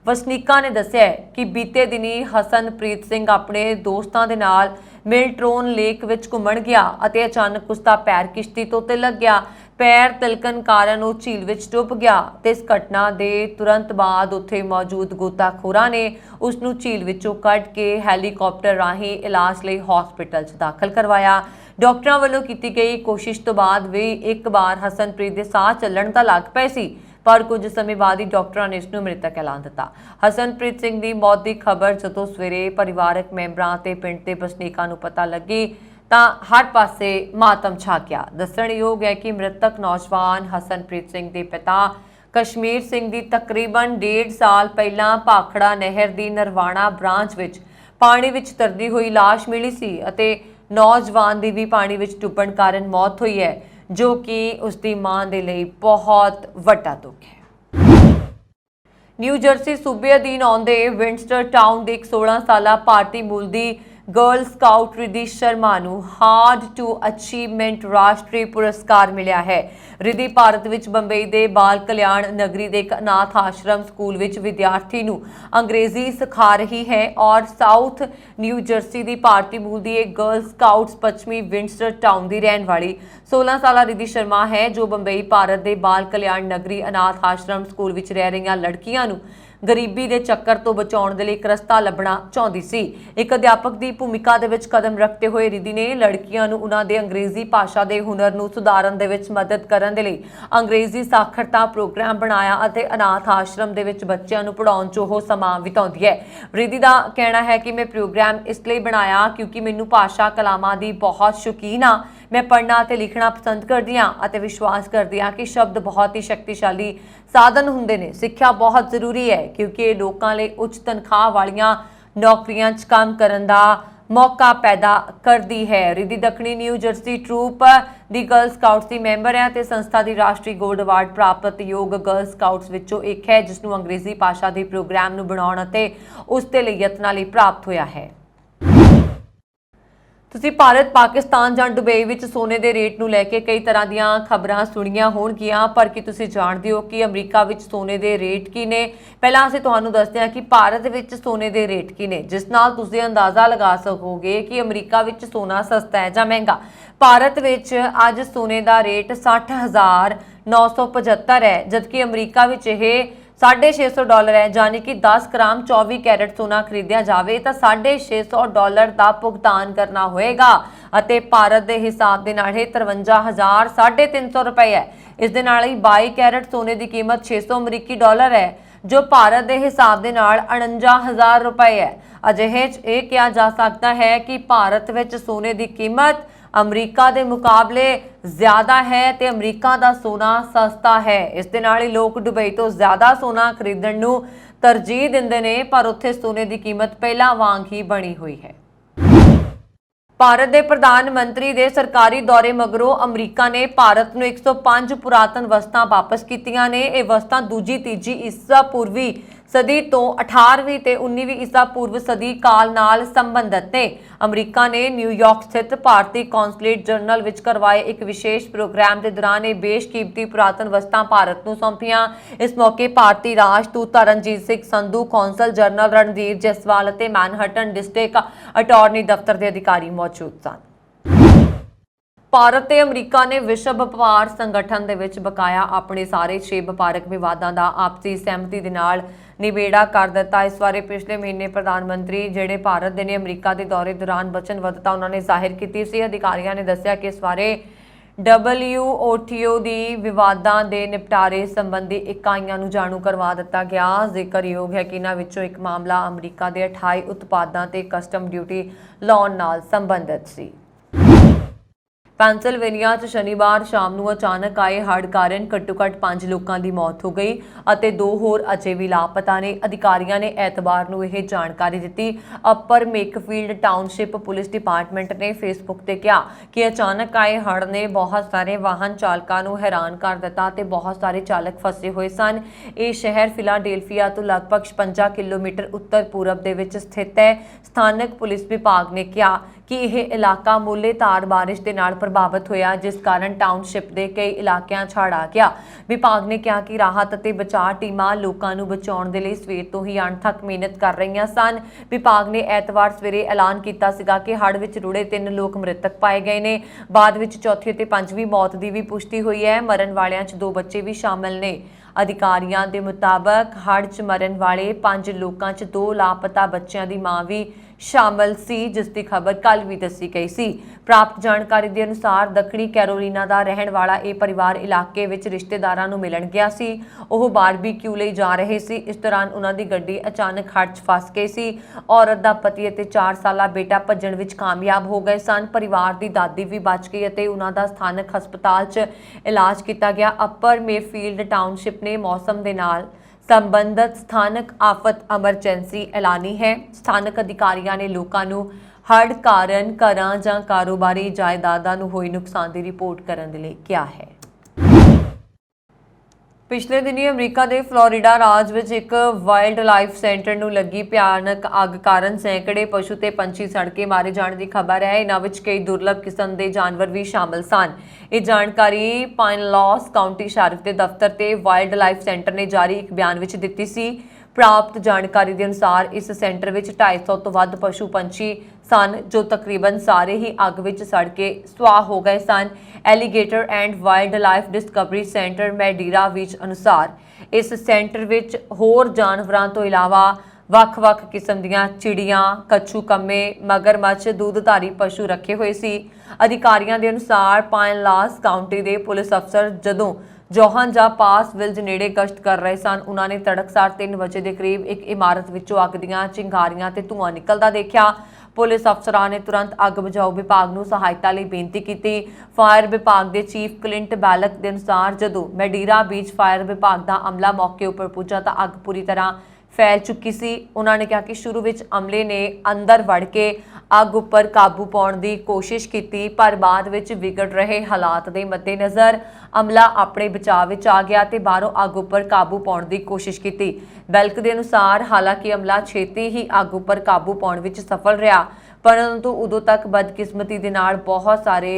वसनीकां ने दस्सिया कि बीते दिनी हसनप्रीत सिंह अपने दोस्तों के नाल मिलट्रोन लेक विच घुम्मण गया अते अचानक उसका पैर किश्ती तो तिलक गया। पैर तिलकन कारण वो झील विच डुੱਬ गया ते इस घटना के तुरंत बाद उत्थे मौजूद गोताखोरां ने उसनूं झील विचों कढ के हैलीकॉप्टर राही इलाज लई हॉस्पिटल च दाखल करवाया। डॉक्टरों वालों की गई कोशिश तो बाद भी एक बार हसनप्रीत के साह चलण तां लग पए सी, पर कुछ समय बाद ही डॉक्टरों ने इसनूं मृतक ऐलान दिता। हसनप्रीत सिंह की मौत की खबर जदों सवेरे परिवारक मैंबरां ते पिंड के वसनीकां नूं पता लगी तां हर पासे मातम छा गया। दस्सणयोग है कि मृतक नौजवान हसनप्रीत सिंह के पिता कश्मीर सिंह की तकरीबन 1.5 साल पहला भाखड़ा नहर की नरवाणा ब्रांच विच पानी विच तरदी हुई लाश मिली सी अते नौजवान की भी पानी विच डुੱਬਣ कारण मौत हुई है, जो कि उसकी मां के लिए बहुत वड्डा दुख है। न्यू जर्सी सूबे अधीन आउंदे विंडसर टाउन के एक 16 साला भारतीय मूल की गर्ल स्काउट रिधि शर्मा नूं हार्ड टू अचीवमेंट राष्ट्रीय पुरस्कार मिलिया है। रिधि भारत विच बंबई के बाल कल्याण नगरी के एक अनाथ आश्रम स्कूल विच विद्यार्थी नूं अंग्रेजी सिखा रही है और साउथ न्यू जर्सी की भारतीय मूल की एक गर्ल स्काउट्स पश्चिमी विंडसर टाउन की रहने वाली 16 साला रिधि शर्मा है, जो बंबई भारत के बाल कल्याण नगरी अनाथ आश्रम स्कूल विच रह रही लड़कियां नूं ਗਰੀਬੀ ਦੇ ਚੱਕਰ ਤੋਂ ਬਚਾਉਣ ਦੇ ਲਈ ਇੱਕ ਰਸਤਾ ਲੱਭਣਾ ਚਾਹੁੰਦੀ ਸੀ। ਇੱਕ ਅਧਿਆਪਕ ਦੀ ਭੂਮਿਕਾ ਦੇ ਵਿੱਚ ਕਦਮ ਰੱਖਦੇ ਹੋਏ ਰਿਧੀ ਨੇ ਲੜਕੀਆਂ ਨੂੰ ਉਹਨਾਂ ਦੇ ਅੰਗਰੇਜ਼ੀ ਭਾਸ਼ਾ ਦੇ ਹੁਨਰ ਨੂੰ ਸੁਧਾਰਨ ਦੇ ਵਿੱਚ ਮਦਦ ਕਰਨ ਦੇ ਲਈ ਅੰਗਰੇਜ਼ੀ ਸਾਖਰਤਾ ਪ੍ਰੋਗਰਾਮ ਬਣਾਇਆ ਅਤੇ ਅਨਾਥ ਆਸ਼ਰਮ ਦੇ ਵਿੱਚ ਬੱਚਿਆਂ ਨੂੰ ਪੜ੍ਹਾਉਣ 'ਚ ਉਹ ਸਮਾਂ ਬਿਤਾਉਂਦੀ ਹੈ। ਰਿਧੀ ਦਾ ਕਹਿਣਾ ਹੈ ਕਿ ਮੈਂ ਪ੍ਰੋਗਰਾਮ ਇਸ ਲਈ ਬਣਾਇਆ ਕਿਉਂਕਿ ਮੈਨੂੰ ਭਾਸ਼ਾ ਕਲਾਮਾਂ ਦੀ ਬਹੁਤ ਸ਼ੌਕੀਨ ਹਾਂ। मैं पढ़ना ते लिखना पसंद करदी हां अते विश्वास करदी हां कि शब्द बहुत ही शक्तिशाली साधन हुंदे ने। सिक्ख्या बहुत जरूरी है क्योंकि लोकां लई उच्च तनख्वाह वालियां नौकरियां 'च काम करन दा मौका पैदा करती है। रिधि दक्षिणी न्यू जर्सी ट्रूप दी गर्ल स्काउट्स की मैंबर है ते संस्था की राष्ट्रीय गोल्ड अवार्ड प्राप्त योग गर्ल स्काउट्स विचों एक है जिसनूं अंग्रेजी भाषा के प्रोग्राम नूं बनाउण अते उस दे लई यत्नां लई प्राप्त होया है। ਤੁਸੀਂ ਭਾਰਤ ਪਾਕਿਸਤਾਨ ਜਾਂ ਦੁਬਈ ਵਿੱਚ ਸੋਨੇ ਦੇ ਰੇਟ ਨੂੰ ਲੈ ਕੇ ਕਈ ਤਰ੍ਹਾਂ ਦੀਆਂ ਖਬਰਾਂ ਸੁਣੀਆਂ ਹੋਣਗੀਆਂ, ਪਰ ਕੀ ਤੁਸੀਂ ਜਾਣਦੇ ਹੋ ਕਿ ਅਮਰੀਕਾ ਵਿੱਚ ਸੋਨੇ ਦੇ ਰੇਟ ਕੀ ਨੇ? ਪਹਿਲਾਂ ਅਸੀਂ ਤੁਹਾਨੂੰ ਦੱਸਦੇ ਹਾਂ ਕਿ ਭਾਰਤ ਵਿੱਚ ਸੋਨੇ ਦੇ ਰੇਟ ਕੀ ਨੇ, ਜਿਸ ਨਾਲ ਤੁਸੀਂ ਅੰਦਾਜ਼ਾ ਲਗਾ ਸਕੋਗੇ ਕਿ ਅਮਰੀਕਾ ਵਿੱਚ ਸੋਨਾ ਸਸਤਾ ਹੈ ਜਾਂ ਮਹਿੰਗਾ। ਭਾਰਤ ਵਿੱਚ ਅੱਜ ਸੋਨੇ ਦਾ ਰੇਟ 60,975 ਹੈ, ਜਦਕਿ ਅਮਰੀਕਾ ਵਿੱਚ ਇਹ $650 है। यानी कि 10 ग्राम 24 कैरेट सोना खरीदिया जाए तो $650 का भुगतान करना होएगा। भारत के हिसाब के नाल 53,350 रुपए है। इस दे नाल ही 22 कैरेट सोने की कीमत $600 अमरीकी है, जो भारत के हिसाब के नाल 49,000 रुपए है। अजिहे ये कहा जा सकता है कि भारत में सोने की कीमत अमरीका के मुकाबले ज़्यादा है तो अमरीका का सोना सस्ता है। इस दे नाल ही लोग दुबई तो ज़्यादा सोना खरीदण नूं तरजीह दिंदे ने, पर उत्थे सोने की कीमत पहला वांग ही बनी हुई है। भारत के प्रधानमंत्री के सरकारी दौरे मगरों अमरीका ने भारत नूं 105 पुरातन वस्तां वापस कीतियां ने। ये वस्तां दूजी तीजी ईसा पूर्वी सदी तो 18वीं ते 19वीं ईसा पूर्व सदी काल नाल संबंधित ने। अमरीका ने न्यूयॉर्क स्थित भारतीय कौंसलेट जनरल विच करवाए एक विशेष प्रोग्राम के दौरान ये बेशकीमती पुरातन वस्तां भारत नूं सौंपियां। इस मौके भारतीय राजदूत तरनजीत सिंह संधू, कौंसल जनरल रणधीर जयसवाल ते मैनहट्टन डिस्ट्रिक्ट अटॉर्नी दफ्तर के अधिकारी मौजूद सन। भारत ते अमरीका ने विश्व व्यापार संगठन दे विच बकाया अपने सारे 6 व्यापारक विवादां दा आपसी सहमति दे नाल निबेड़ा कर दिता। इस बारे पिछले महीने प्रधानमंत्री जिहड़े भारत दे ने अमरीका के दौरे दौरान वचनबद्धता उन्होंने जाहिर की सी। अधिकारियों ने दस्सिया कि इस बारे WTO दी विवादां दे निपटारे संबंधी इकाइयां नूं जाणू करवा दिता गया। जिक्रयोग है कि इन्हां विचों एक मामला अमरीका के 28 उत्पादां ते कस्टम ड्यूटी लाउण नाल संबंधित सी। पेंसिलवेनिया च शनिवार शाम नूं अचानक आए हड़ कारण घट्टो घट्ट 5 लोगों की मौत हो गई और 2 होर अजे भी लापता ने। अधिकारियों ने एतवार नूं यह जानकारी दी। अपर मेकफील्ड टाउनशिप पुलिस डिपार्टमेंट ने फेसबुक पर कहा कि अचानक आए हड़ ने बहुत सारे वाहन चालकों नूं हैरान कर दिता ते बहुत सारे चालक फसे हुए सन। ये शहर फिलाडेल्फिया तो लगभग 56 किलोमीटर उत्तर पूरब दे विच स्थित है। स्थानक पुलिस विभाग ने कहा कि यह इलाका मूलेधार बारिश के नाल प्रभावित होया, जिस कारण टाउनशिप के कई इलाकों छड़ आ गया। विभाग ने कहा कि राहत और बचाव टीमां लोगों को बचाने के लिए सवेर तो ही अणथक मेहनत कर रही सन। विभाग ने एतवार सवेरे ऐलान किया सीगा कि हड़ विच रुड़े 3 लोग मृतक पाए गए ने। बाद विच चौथी और 5वीं मौत की भी पुष्टि हुई है। मरण वालियां च 2 बच्चे भी शामिल ने। अधिकारियों के मुताबक हड़ च मरण वाले 5 लोगों च 2 लापता बच्चों की मां भी शामिल सी, जिसकी खबर कल भी दसी गई सी। प्राप्त जानकारी के अनुसार दक्षिणी कैरोलीना का रहने वाला यह परिवार इलाके में रिश्तेदारों को मिलन गया सी। वह बारबीक्यू लई जा रहे सी। इस दौरान उन्होंने गड्डी अचानक हड़ च फस गई सी। औरत का पति और 4 साला बेटा भजन विच कामयाब हो गए सन। परिवार की दादी भी बच गई और उन्होंने स्थानक हस्पताल च इलाज किया गया। अपर मेफील्ड टाउनशिप ने मौसम के नाल संबंधित स्थानक आफत एमरजेंसी ऐलानी है। स्थानक अधिकारियों ने लोगों को हड़ कारण घरां जां कारोबारी जायदादां नूं होए नुकसान की रिपोर्ट करने के लिए कहा है। पिछले दिनी अमरीका के फ्लोरिडा राज विच एक वाइल्ड लाइफ सेंटर नूं लगी भयानक अग कारण सैकड़े पशु ते पंछी सड़ के मारे जाने की खबर है। इन्हां विच कई दुर्लभ किस्म के जानवर भी शामिल सन। ये जानकारी पाइनलॉस काउंटी शरीफ के दफ्तर ते वाइल्ड लाइफ सेंटर ने जारी एक बयान विच दित्ती सी। प्राप्त जानकारी के अनुसार इस सेंटर में 250 तो वध पशु पंछी सन, जो तकरीबन सारे ही अग विच सड़ के सुआह हो गए सन। Alligator and Wildlife Discovery Center Madeira विच अनुसार इस सेंटर ਵਿੱਚ ਹੋਰ ਜਾਨਵਰਾਂ ਤੋਂ ਇਲਾਵਾ ਵੱਖ-ਵੱਖ ਕਿਸਮ ਦੀਆਂ ਚਿੜੀਆਂ, ਕੱਛੂ ਕੰਮੇ, ਮਗਰਮੱਛ, ਦੁੱਧਧਾਰੀ ਪਸ਼ੂ ਰੱਖੇ ਹੋਏ ਸੀ। ਅਧਿਕਾਰੀਆਂ ਦੇ ਅਨੁਸਾਰ ਪਾਈਨਲਾਸ ਕਾਉਂਟੀ ਦੇ ਪੁਲਿਸ ਅਫਸਰ ਜਦੋਂ ਜੋਹਨ ਜਾਂ ਪਾਸ ਵਿਲਜ ਨੇੜੇ ਗਸ਼ਤ ਕਰ ਰਹੇ ਸਨ, ਉਹਨਾਂ ਨੇ ਤੜਕਸਾਰ 3 ਵਜੇ ਦੇ ਕਰੀਬ ਇੱਕ ਇਮਾਰਤ ਵਿੱਚੋਂ ਅੱਗ ਦੀਆਂ ਚਿੰਗਾਰੀਆਂ ਤੇ ਧੂੰਆਂ ਨਿਕਲਦਾ ਦੇਖਿਆ। ਪੁਲਿਸ ਅਫਸਰਾਂ ਨੇ ਤੁਰੰਤ ਅੱਗ ਬੁਝਾਊ ਵਿਭਾਗ ਨੂੰ ਸਹਾਇਤਾ ਲਈ ਬੇਨਤੀ ਕੀਤੀ। ਫਾਇਰ ਵਿਭਾਗ ਦੇ ਚੀਫ ਕਲਿੰਟ ਬੈਲਕ ਦੇ ਅਨੁਸਾਰ ਜਦੋਂ ਮੈਡੀਰਾ ਬੀਚ ਫਾਇਰ ਵਿਭਾਗ ਦਾ ਅਮਲਾ ਮੌਕੇ ਉੱਪਰ ਪੁੱਜਾ ਤਾਂ ਅੱਗ ਪੂਰੀ ਤਰ੍ਹਾਂ फैल चुकी सी। उन्होंने कहा कि शुरू विच अमले ने अंदर वड़ के अग उपर काबू पाउण दी कोशिश की, पर बाद विच विगड़ रहे हालात के मद्देनज़र अमला अपने बचाव विच आ गया ते बाहरों अग उपर काबू पाउण दी कोशिश की। बैल्क के अनुसार हालांकि अमला छेती ही अग उपर काबू पाउण विच सफल रहा, परंतु उदों तक बदकिस्मती दे नाल बहुत सारे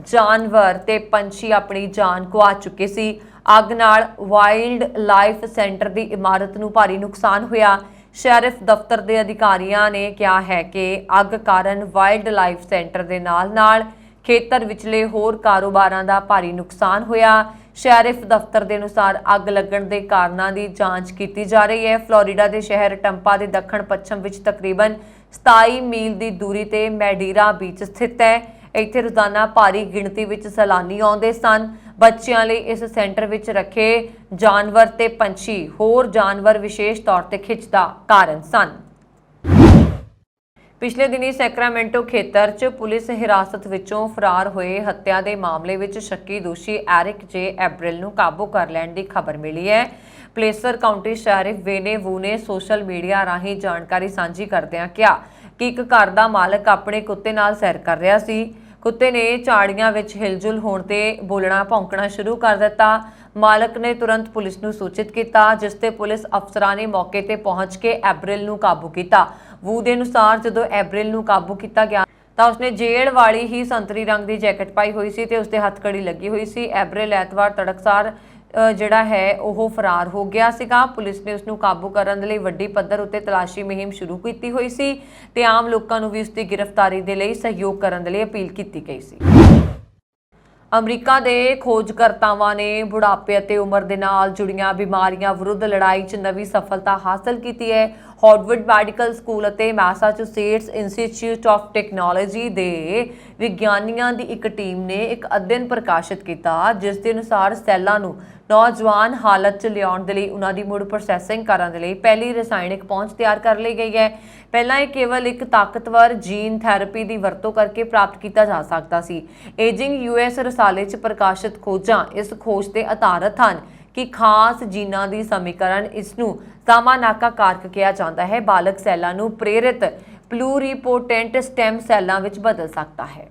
जानवर ते पंछी अपनी जान गुआ चुके सी। ਅੱਗ ਨਾਲ ਵਾਈਲਡ ਲਾਈਫ ਸੈਂਟਰ ਦੀ ਇਮਾਰਤ ਨੂੰ ਭਾਰੀ ਨੁਕਸਾਨ ਹੋਇਆ। ਸ਼ੈਰਿਫ ਦਫ਼ਤਰ ਦੇ ਅਧਿਕਾਰੀਆਂ ਨੇ ਕਿਹਾ ਹੈ ਕਿ ਅੱਗ ਕਾਰਨ ਵਾਈਲਡ ਲਾਈਫ ਸੈਂਟਰ ਦੇ ਨਾਲ-ਨਾਲ ਖੇਤਰ ਵਿਚਲੇ ਹੋਰ ਕਾਰੋਬਾਰਾਂ ਦਾ ਭਾਰੀ ਨੁਕਸਾਨ ਹੋਇਆ। ਸ਼ੈਰਿਫ ਦਫ਼ਤਰ ਦੇ ਅਨੁਸਾਰ ਅੱਗ ਲੱਗਣ ਦੇ ਕਾਰਨਾਂ ਦੀ ਜਾਂਚ ਕੀਤੀ ਜਾ ਰਹੀ ਹੈ। ਫਲੋਰੀਡਾ ਦੇ ਸ਼ਹਿਰ ਟੰਪਾ ਦੇ ਦੱਖਣ ਪੱਛਮ ਵਿੱਚ ਤਕਰੀਬਨ 27 ਮੀਲ ਦੀ ਦੂਰੀ ਤੇ ਮੈਡੀਰਾ ਬੀਚ ਸਥਿਤ ਹੈ। ਇੱਥੇ ਰੋਜ਼ਾਨਾ ਭਾਰੀ ਗਿਣਤੀ ਵਿੱਚ ਸੈਲਾਨੀ ਆਉਂਦੇ ਸਨ। ਬੱਚਿਆਂ ਲਈ ਇਸ ਸੈਂਟਰ ਵਿੱਚ ਰੱਖੇ ਜਾਨਵਰ ਤੇ ਪੰਛੀ ਹੋਰ ਜਾਨਵਰ ਵਿਸ਼ੇਸ਼ ਤੌਰ ਤੇ ਖਿੱਚ ਦਾ ਕਾਰਨ ਸਨ। ਪਿਛਲੇ ਦਿਨੀ ਸੈਕਰਾਮੈਂਟੋ ਖੇਤਰ 'ਚ ਪੁਲਿਸ ਹਿਰਾਸਤ ਵਿੱਚੋਂ ਫਰਾਰ ਹੋਏ ਹੱਤਿਆ ਦੇ ਮਾਮਲੇ ਵਿੱਚ ਸ਼ੱਕੀ ਦੋਸ਼ੀ ਐਰਿਕ ਜੇ ਐਬਰਲ ਨੂੰ ਕਾਬੂ ਕਰ ਲੈਣ ਦੀ ਖਬਰ ਮਿਲੀ ਹੈ। ਪਲੇਸਰ ਕਾਉਂਟੀ ਸ਼ੈਰਿਫ ਵੇਨੇ ਵੂ ਨੇ ਸੋਸ਼ਲ ਮੀਡੀਆ ਰਾਹੀਂ ਜਾਣਕਾਰੀ ਸਾਂਝੀ ਕਰਦਿਆਂ ਕਿਹਾ ਕਿ ਇੱਕ ਘਰ ਦਾ ਮਾਲਕ ਆਪਣੇ ਕੁੱਤੇ ਨਾਲ ਸੈਰ ਕਰ ਰਿਹਾ ਸੀ। कुत्ते ने झाड़ियां विच हिलजुल होण ते बोलना भौंकना शुरू कर दिता। मालक ने तुरंत पुलिस नूं सूचित किया, जिस ते पुलिस अफसरां ने मौके ते पहुंच के एबरिल नूं काबू किया। वू दे अनुसार जदों एबरिल नूं काबू किया गया ਤਾਂ ਉਸਨੇ ਜੇਲ੍ਹ ਵਾਲੀ ਹੀ ਸੰਤਰੀ ਰੰਗ ਦੀ ਜੈਕਟ ਪਾਈ ਹੋਈ ਸੀ ਤੇ ਉਸਦੇ ਹੱਥਕੜੀ ਲੱਗੀ ਹੋਈ ਸੀ। ਐਬਰਿਲ ਐਤਵਾਰ ਤੜਕਸਾਰ ਜਿਹੜਾ ਹੈ ਉਹ ਫਰਾਰ ਹੋ ਗਿਆ ਸੀਗਾ। ਪੁਲਿਸ ਨੇ ਉਸ ਨੂੰ ਕਾਬੂ ਕਰਨ ਦੇ ਲਈ ਵੱਡੀ ਪੱਧਰ ਉੱਤੇ ਤਲਾਸ਼ੀ ਮੁਹਿੰਮ ਸ਼ੁਰੂ ਕੀਤੀ ਹੋਈ ਸੀ ਤੇ ਆਮ ਲੋਕਾਂ ਨੂੰ ਵੀ ਉਸ ਦੀ ਗ੍ਰਿਫਤਾਰੀ ਦੇ ਲਈ ਸਹਿਯੋਗ ਕਰਨ ਦੇ ਲਈ ਅਪੀਲ ਕੀਤੀ ਗਈ ਸੀ। ਅਮਰੀਕਾ ਦੇ ਖੋਜਕਰਤਾਵਾਂ ਨੇ ਬੁਢਾਪੇ ਅਤੇ ਉਮਰ ਦੇ ਨਾਲ ਜੁੜੀਆਂ ਬਿਮਾਰੀਆਂ ਵਿਰੁੱਧ ਲੜਾਈ 'ਚ ਨਵੀਂ ਸਫਲਤਾ ਹਾਸਲ ਕੀਤੀ ਹੈ। ਹਾਰਵਰਡ ਮੈਡੀਕਲ ਸਕੂਲ ਅਤੇ ਮੈਸਾਚੂਸੇਟਸ ਇੰਸਟੀਚਿਊਟ ਆਫ ਟੈਕਨੋਲੋਜੀ ਦੇ ਵਿਗਿਆਨੀਆਂ ਦੀ ਇੱਕ ਟੀਮ ਨੇ ਇੱਕ ਅਧਿਐਨ ਪ੍ਰਕਾਸ਼ਿਤ ਕੀਤਾ, ਜਿਸ ਦੇ ਅਨੁਸਾਰ ਸੈੱਲਾਂ ਨੂੰ ਨੌਜਵਾਨ ਹਾਲਤ 'ਚ ਲਿਆਉਣ ਦੇ ਲਈ ਉਹਨਾਂ ਦੀ ਮੁੜ ਪ੍ਰੋਸੈਸਿੰਗ ਕਰਨ ਦੇ ਲਈ ਪਹਿਲੀ ਰਸਾਇਣਿਕ ਪਹੁੰਚ ਤਿਆਰ ਕਰ ਲਈ ਗਈ ਹੈ। ਪਹਿਲਾਂ ਇਹ ਕੇਵਲ ਇੱਕ ਤਾਕਤਵਰ ਜੀਨ ਥੈਰੇਪੀ ਦੀ ਵਰਤੋਂ ਕਰਕੇ ਪ੍ਰਾਪਤ ਕੀਤਾ ਜਾ ਸਕਦਾ ਸੀ। ਏਜਿੰਗ ਯੂਐਸ ਰਸਾਲੇ 'ਚ ਪ੍ਰਕਾਸ਼ਿਤ ਖੋਜਾਂ ਇਸ ਖੋਜ ਤੇ ਆਧਾਰਿਤ ਹਨ ਕਿ ਖਾਸ ਜੀਨਾਂ ਦੀ ਸਮੀਕਰਨ ਇਸ ਨੂੰ ਸਾਮਾਨਾਕਾ ਕਾਰਕ ਕਿਹਾ ਜਾਂਦਾ ਹੈ ਬਾਲਗ ਸੈੱਲਾਂ ਨੂੰ ਪ੍ਰੇਰਿਤ ਪਲੂਰੀਪੋਟੈਂਟ ਸਟੈਮ ਸੈੱਲਾਂ ਵਿੱਚ ਬਦਲ ਸਕਦਾ ਹੈ।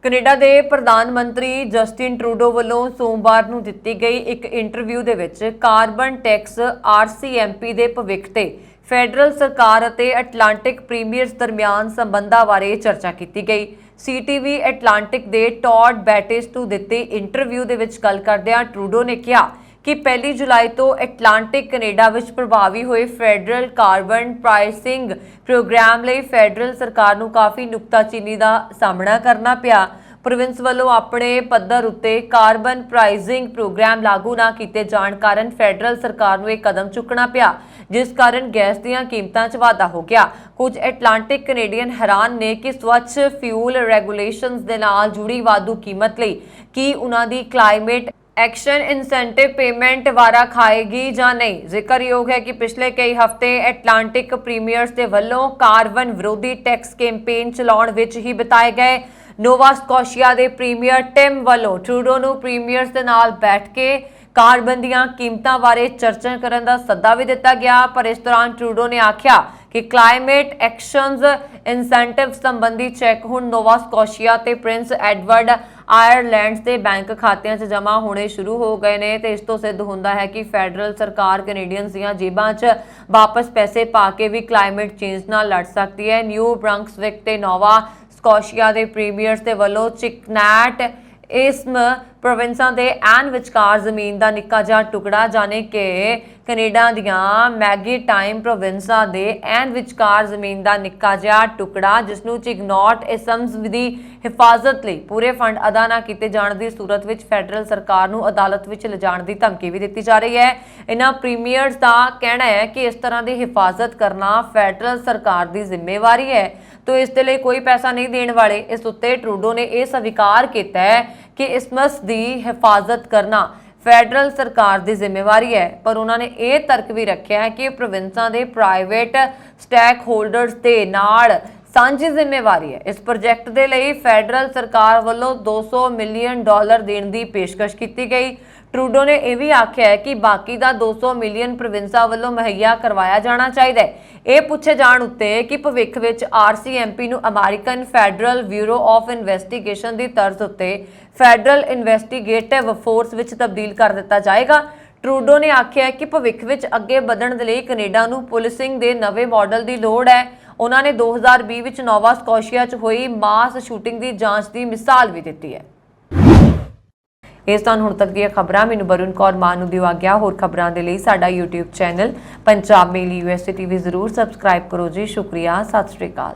ਕੈਨੇਡਾ ਦੇ ਪ੍ਰਧਾਨ ਮੰਤਰੀ ਜਸਟਿਨ ਟਰੂਡੋ ਵੱਲੋਂ ਸੋਮਵਾਰ ਨੂੰ ਦਿੱਤੀ ਗਈ ਇੱਕ ਇੰਟਰਵਿਊ ਦੇ ਵਿੱਚ ਕਾਰਬਨ ਟੈਕਸ RCMP ਦੇ ਭਵਿੱਖ ਤੇ ਫੈਡਰਲ ਸਰਕਾਰ ਅਤੇ ਐਟਲਾਂਟਿਕ ਪ੍ਰੀਮੀਅਰਸ ਦਰਮਿਆਨ ਸੰਬੰਧਾਂ ਬਾਰੇ ਚਰਚਾ ਕੀਤੀ ਗਈ। CTV ਐਟਲਾਂਟਿਕ ਦੇ ਟੌਡ ਬੈਟਿਸ ਨੂੰ ਦਿੱਤੇ ਇੰਟਰਵਿਊ ਦੇ ਵਿੱਚ ਗੱਲ ਕਰਦਿਆਂ ਟਰੂਡੋ ਨੇ ਕਿਹਾ ਕਿ 1 ਜੁਲਾਈ ਤੋਂ ਐਟਲਾਂਟਿਕ ਕੈਨੇਡਾ ਵਿੱਚ ਪ੍ਰਭਾਵੀ ਹੋਏ ਫੈਡਰਲ ਕਾਰਬਨ ਪ੍ਰਾਈਸਿੰਗ ਪ੍ਰੋਗਰਾਮ ਲਈ ਫੈਡਰਲ ਸਰਕਾਰ ਨੂੰ ਕਾਫੀ ਨੁਕਤਾਚੀਨੀ ਦਾ ਸਾਹਮਣਾ ਕਰਨਾ ਪਿਆ। ਪ੍ਰੋਵਿੰਸ ਵੱਲੋਂ ਆਪਣੇ ਪੱਧਰ ਉੱਤੇ ਕਾਰਬਨ ਪ੍ਰਾਈਸਿੰਗ ਪ੍ਰੋਗਰਾਮ ਲਾਗੂ ਨਾ ਕੀਤੇ ਜਾਣ ਕਾਰਨ ਫੈਡਰਲ ਸਰਕਾਰ ਨੂੰ ਇਹ ਕਦਮ ਚੁੱਕਣਾ ਪਿਆ, ਜਿਸ ਕਾਰਨ ਗੈਸ ਦੀਆਂ ਕੀਮਤਾਂ 'ਚ ਵਾਧਾ ਹੋ ਗਿਆ। ਕੁਝ ਐਟਲਾਂਟਿਕ ਕੈਨੇਡੀਅਨ ਹੈਰਾਨ ਨੇ ਕਿ ਸਵੱਛ ਫਿਊਲ ਰੈਗੂਲੇਸ਼ਨਸ ਦੇ ਨਾਲ ਜੁੜੀ ਵਾਧੂ ਕੀਮਤ ਲਈ ਕੀ ਉਹਨਾਂ ਦੀ ਕਲਾਈਮੇਟ एक्शन इंसेंटिव पेमेंट वारा खाएगी ਜਾਂ ਨਹੀਂ। ਜ਼ਿਕਰਯੋਗ ਹੈ ਕਿ ਪਿਛਲੇ ਕਈ ਹਫ਼ਤੇ ਐਟਲਾਂਟਿਕ ਪ੍ਰੀਮੀਅਰਸ ਦੇ ਵੱਲੋਂ ਕਾਰਬਨ ਵਿਰੋਧੀ ਟੈਕਸ ਕੈਂਪੇਨ ਚਲਾਉਣ ਵਿੱਚ ਹੀ ਬਿਤਾਏ ਗਏ। ਨੋਵਾ ਸਕੋਸ਼ੀਆ ਦੇ ਪ੍ਰੀਮੀਅਰ ਟਿਮ ਵੱਲੋਂ ਟਰੂਡੋ ਨੂੰ ਪ੍ਰੀਮੀਅਰਸ ਦੇ ਨਾਲ ਬੈਠ ਕੇ ਕਾਰਬਨ ਦੀਆਂ ਕੀਮਤਾਂ ਬਾਰੇ ਚਰਚਾ ਕਰਨ ਦਾ ਸੱਦਾ ਵੀ ਦਿੱਤਾ ਗਿਆ, ਪਰ ਇਸ ਦੌਰਾਨ ਟਰੂਡੋ ਨੇ ਆਖਿਆ ਕਿ ਕਲਾਈਮੇਟ ਐਕਸ਼ਨਸ ਇਨਸੈਂਟਿਵ ਸੰਬੰਧੀ ਚੈੱਕ ਹੁਣ ਨੋਵਾ ਸਕੋਸ਼ੀਆ ਤੇ ਪ੍ਰਿੰਸ ਐਡਵਰਡ ਆਇਰਲੈਂਡ ਦੇ ਬੈਂਕ ਖਾਤਿਆਂ 'ਚ ਜਮ੍ਹਾਂ ਹੋਣੇ ਸ਼ੁਰੂ ਹੋ ਗਏ ਨੇ ਤੇ ਇਸ ਤੋਂ ਸਿੱਧ ਹੁੰਦਾ ਹੈ ਕਿ ਫੈਡਰਲ ਸਰਕਾਰ ਕੈਨੇਡੀਅਨਸ ਦੀਆਂ ਜੇਬਾਂ 'ਚ ਵਾਪਸ ਪੈਸੇ ਪਾ ਕੇ ਵੀ ਕਲਾਈਮੇਟ ਚੇਂਜ ਨਾਲ ਲੜ ਸਕਦੀ ਹੈ। ਨਿਊ ਬ੍ਰੰਕਸਵਿਕ ਤੇ ਨੋਵਾ ਸਕੋਸ਼ੀਆ ਦੇ ਪ੍ਰੀਮੀਅਰਸ ਦੇ ਵੱਲੋਂ ਚਿਕਨੈਟ ਇਸਮ ਪ੍ਰੋਵਿੰਸਾਂ ਦੇ ਐਨ ਵਿਚਕਾਰ ਜ਼ਮੀਨ ਦਾ ਨਿੱਕਾ ਜਿਹਾ ਟੁਕੜਾ ਜਾਣੇ ਕਿ ਕੈਨੇਡਾ ਦੀਆਂ ਮੈਰੀਟਾਈਮ ਪ੍ਰੋਵਿੰਸਾਂ ਦੇ ਐਨ ਵਿਚਕਾਰ ਜ਼ਮੀਨ ਦਾ ਨਿੱਕਾ ਜਿਹਾ ਟੁਕੜਾ ਜਿਸ ਨੂੰ ਚਿਗਨੌਟ ਇਸਮਜ਼ ਦੀ ਹਿਫਾਜ਼ਤ ਲਈ ਪੂਰੇ ਫੰਡ ਅਦਾ ਨਾ ਕੀਤੇ ਜਾਣ ਦੀ ਸੂਰਤ ਵਿੱਚ ਫੈਡਰਲ ਸਰਕਾਰ ਨੂੰ ਅਦਾਲਤ ਵਿੱਚ ਲਿਜਾਣ ਦੀ ਧਮਕੀ ਵੀ ਦਿੱਤੀ ਜਾ ਰਹੀ ਹੈ। ਇਹਨਾਂ ਪ੍ਰੀਮੀਅਰਸ ਦਾ ਕਹਿਣਾ ਹੈ ਕਿ ਇਸ ਤਰ੍ਹਾਂ ਦੀ ਹਿਫਾਜ਼ਤ ਕਰਨਾ ਫੈਡਰਲ ਸਰਕਾਰ ਦੀ ਜ਼ਿੰਮੇਵਾਰੀ ਹੈ तो इस दे लई कोई पैसा नहीं देने वाले। इस उत्ते ट्रूडो ने यह स्वीकार किया है कि इस्मस की हिफाजत करना फैडरल सरकार की जिम्मेवारी है, पर उन्होंने ये तर्क भी रखा है कि प्रोविंसां दे प्राइवेट स्टैक होल्डर्स के नाल सांझी जिम्मेवारी है। इस प्रोजैक्ट के लिए फैडरल सरकार वालों $200 मिलियन देने की पेशकश की गई। ट्रूडो ने यह भी आख्या है कि बाकी का 200 मिलियन प्रोविंसा वालों मुहैया करवाया जाना चाहिए। ये पूछे जाण उत्ते कि भविख विच RCMP नूं American federal bureau of investigation की तर्ज उत्ते फैडरल इन्वेस्टिगेटिव फोर्स विच तब्दील कर दिता जाएगा। ट्रूडो ने आख्या है कि भविख विच अगे वधण दे लई कनेडा नूं पुलिसिंग दे नवे मॉडल की लोड़ है। उन्होंने 2020 विच नोवा स्कोशिया च होई मास शूटिंग की जांच की मिसाल भी दी है। इस हुण तक दी खबरां मैनूं वरुण कौर मान नूं दिओ आग्या। होर खबरां दे लई साडा YouTube channel Punjab mail USA TV जरूर सबसक्राइब करो जी। शुक्रिया, सत श्री अकाल।